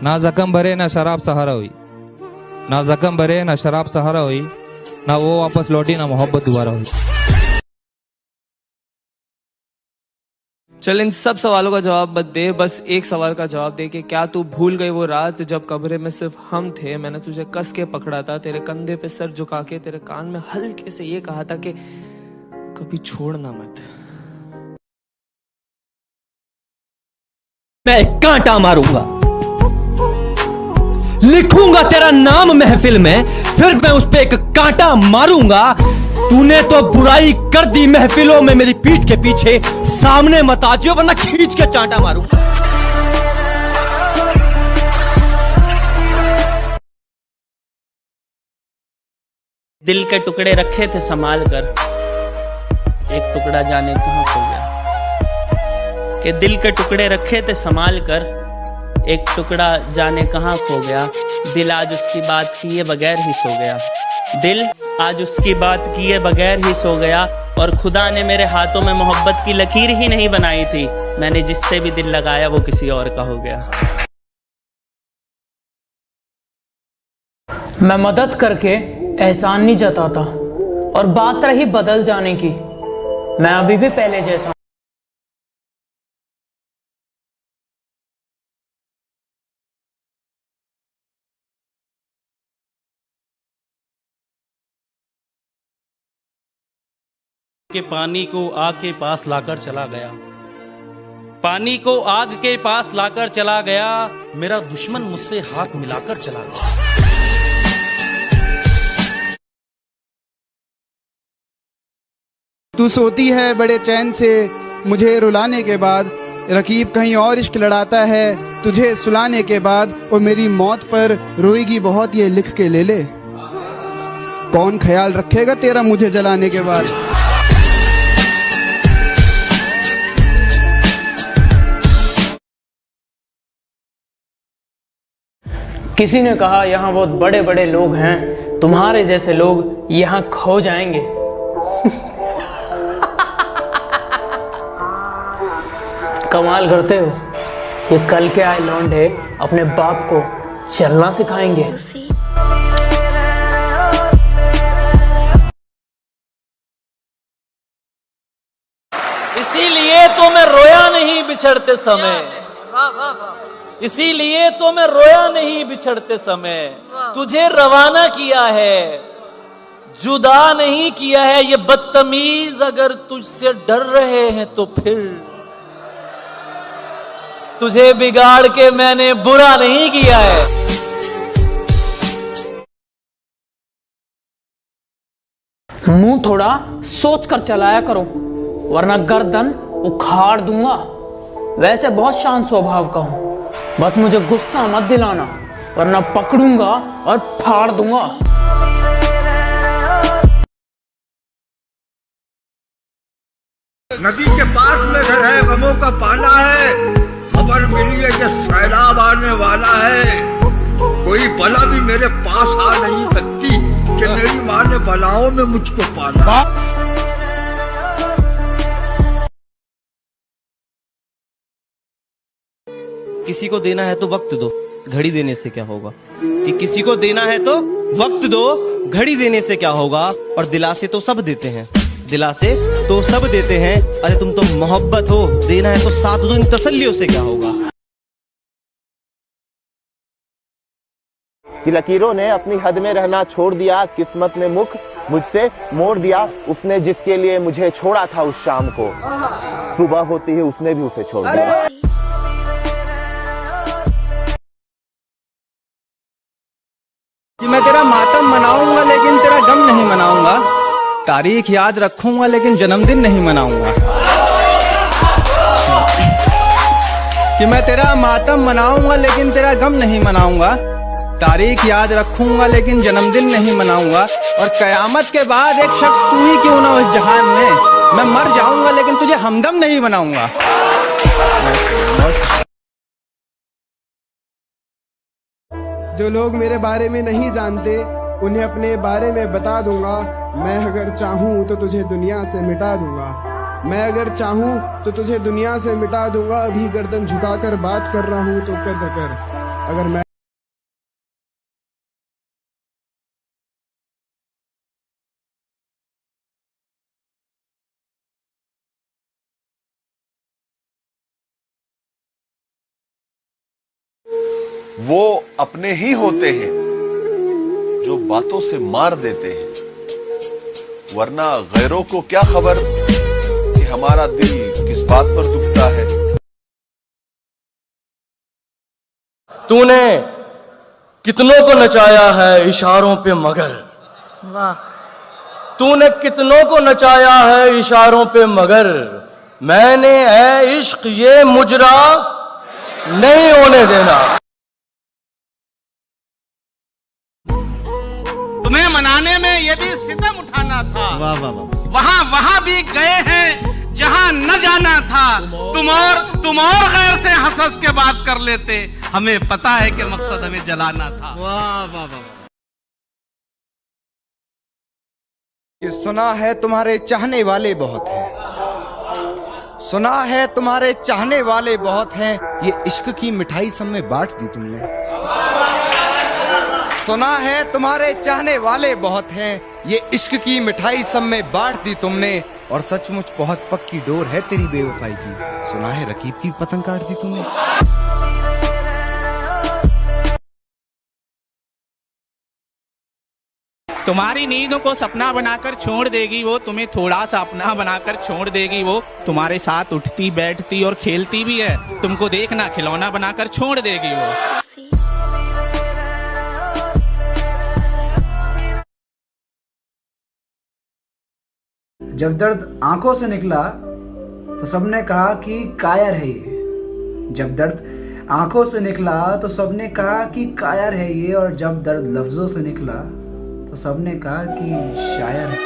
ना जख्म भरे ना शराब सहारा हुई, ना जख्म भरे ना शराब सहारा हुई, ना वो वापस लौटी ना मोहब्बत दोबारा हुई। चल इन सब सवालों का जवाब मत दे, बस एक सवाल का जवाब दे कि क्या तू भूल गई वो रात जब कमरे में सिर्फ हम थे, मैंने तुझे कस के पकड़ा था, तेरे कंधे पे सर झुका के तेरे कान में हल्के से ये कहा था कि कभी छोड़ना मत। मैं एक कांटा मारूंगा, लिखूंगा तेरा नाम महफिल में, फिर मैं उस पे एक कांटा मारूंगा। तूने तो बुराई कर दी महफिलों में मेरी पीठ के पीछे, सामने मत आ जियो वरना खींच के चांटा मारूंगा। दिल के टुकड़े रखे थे संभाल कर, एक टुकड़ा जाने कहां खो गया। कि दिल के टुकड़े रखे थे संभाल कर, एक टुकड़ा जाने कहां खो गया। दिल आज उसकी बात किए बगैर ही सो गया, दिल आज उसकी बात किए बगैर ही सो गया। और खुदा ने मेरे हाथों में मोहब्बत की लकीर ही नहीं बनाई थी, मैंने जिससे भी दिल लगाया वो किसी और का हो गया। मैं मदद करके एहसान नहीं जताता, और बात रही बदल जाने की, मैं अभी भी पहले जैसा। के पानी को आग के पास लाकर चला गया, पानी को आग के पास लाकर चला गया, मेरा दुश्मन मुझसे हाथ मिलाकर चला गया। तू सोती है बड़े चैन से मुझे रुलाने के बाद, रकीब कहीं और इश्क लड़ाता है तुझे सुलाने के बाद। और मेरी मौत पर रोएगी बहुत ये लिख के ले ले, कौन ख्याल रखेगा तेरा मुझे जलाने के बाद। किसी ने कहा यहाँ बहुत बड़े बड़े लोग हैं, तुम्हारे जैसे लोग यहाँ खो जाएंगे। कमाल करते हो, ये कल के आए लौंडे अपने बाप को चलना सिखाएंगे। इसीलिए तो मैं रोया नहीं बिछड़ते समय, इसीलिए तो मैं रोया नहीं बिछड़ते समय। तुझे रवाना किया है, जुदा नहीं किया है। ये बदतमीज अगर तुझसे डर रहे हैं तो फिर तुझे बिगाड़ के मैंने बुरा नहीं किया है। मुंह थोड़ा सोच कर चलाया करो, वरना गर्दन उखाड़ दूंगा। वैसे बहुत शांत स्वभाव का हूं, बस मुझे गुस्सा मत दिलाना, वरना पकड़ूंगा और फाड़ दूंगा। नदी के पास में घर है, गमों का पाला है, खबर मिली है कि सैलाब आने वाला है। कोई बला भी मेरे पास आ नहीं सकती कि मेरी माँ ने बलाओं में मुझको पाला। किसी को देना है तो वक्त दो, घड़ी देने से क्या होगा। कि किसी को देना है तो वक्त दो, घड़ी देने से क्या होगा। और दिलासे तो सब देते हैं, दिलासे तो सब देते हैं। अरे तुम तो मोहब्बत हो, देना है तो साथ दो, इन तसल्लियों से क्या होगा। कि लकीरों ने अपनी हद में रहना छोड़ दिया, किस्मत ने मुख मुझसे मोड़ दिया। उसने जिसके लिए मुझे छोड़ा था उस शाम को, सुबह होती ही उसने भी उसे छोड़ दिया। कि मैं तेरा मातम मनाऊंगा लेकिन तेरा गम नहीं मनाऊंगा, तारीख याद रखूंगा लेकिन जन्मदिन नहीं मनाऊंगा। कि मैं तेरा मातम मनाऊंगा लेकिन तेरा गम नहीं मनाऊंगा, तारीख याद रखूंगा लेकिन जन्मदिन नहीं मनाऊंगा। और कयामत के बाद एक शख्स तू ही क्यों ना उस जहान में, मैं मर जाऊंगा लेकिन तुझे हमदम नहीं बनाऊंगा। जो लोग मेरे बारे में नहीं जानते उन्हें अपने बारे में बता दूंगा। मैं अगर चाहूँ तो तुझे दुनिया से मिटा दूंगा, मैं अगर चाहूँ तो तुझे दुनिया से मिटा दूंगा। अभी गर्दन झुकाकर बात कर रहा हूँ तो कद्र कर, अगर मैं वो अपने ही होते हैं जो बातों से मार देते हैं, वरना गैरों को क्या खबर कि हमारा दिल किस बात पर दुखता है। तूने कितनों को नचाया है इशारों पे मगर, वाह। तूने कितनों को नचाया है इशारों पे मगर, मैंने है इश्क ये मुजरा नहीं होने देना। तुम्हें मनाने में ये भी सितम उठाना था। वाह वाह वाह। वहां भी गए हैं जहां न जाना था। तुम और गैर से हंस के बात कर लेते, हमें पता है कि मकसद हमें जलाना था। वाह वाह वाह। ये सुना है तुम्हारे चाहने वाले बहुत हैं, सुना है तुम्हारे चाहने वाले बहुत हैं, ये इश्क की मिठाई सब में बांट दी तुमने। सुना है तुम्हारे चाहने वाले बहुत हैं, ये इश्क की मिठाई सब में बांट दी तुमने, और सचमुच बहुत पक्की डोर है तेरी बेवफाई की, सुना है रकीब की पतंग काट दी तुमने। तुम्हारी नींदों को सपना बनाकर छोड़ देगी वो, तुम्हें थोड़ा सा अपना बनाकर छोड़ देगी वो। तुम्हारे साथ उठती बैठती और खेलती भी है, तुमको देखना खिलौना बनाकर छोड़ देगी वो। जब दर्द आंखों से निकला तो सबने कहा कि कायर है ये, जब दर्द आंखों से निकला तो सबने कहा कि कायर है ये, और जब दर्द लफ्जों से निकला तो सबने कहा कि शायर है।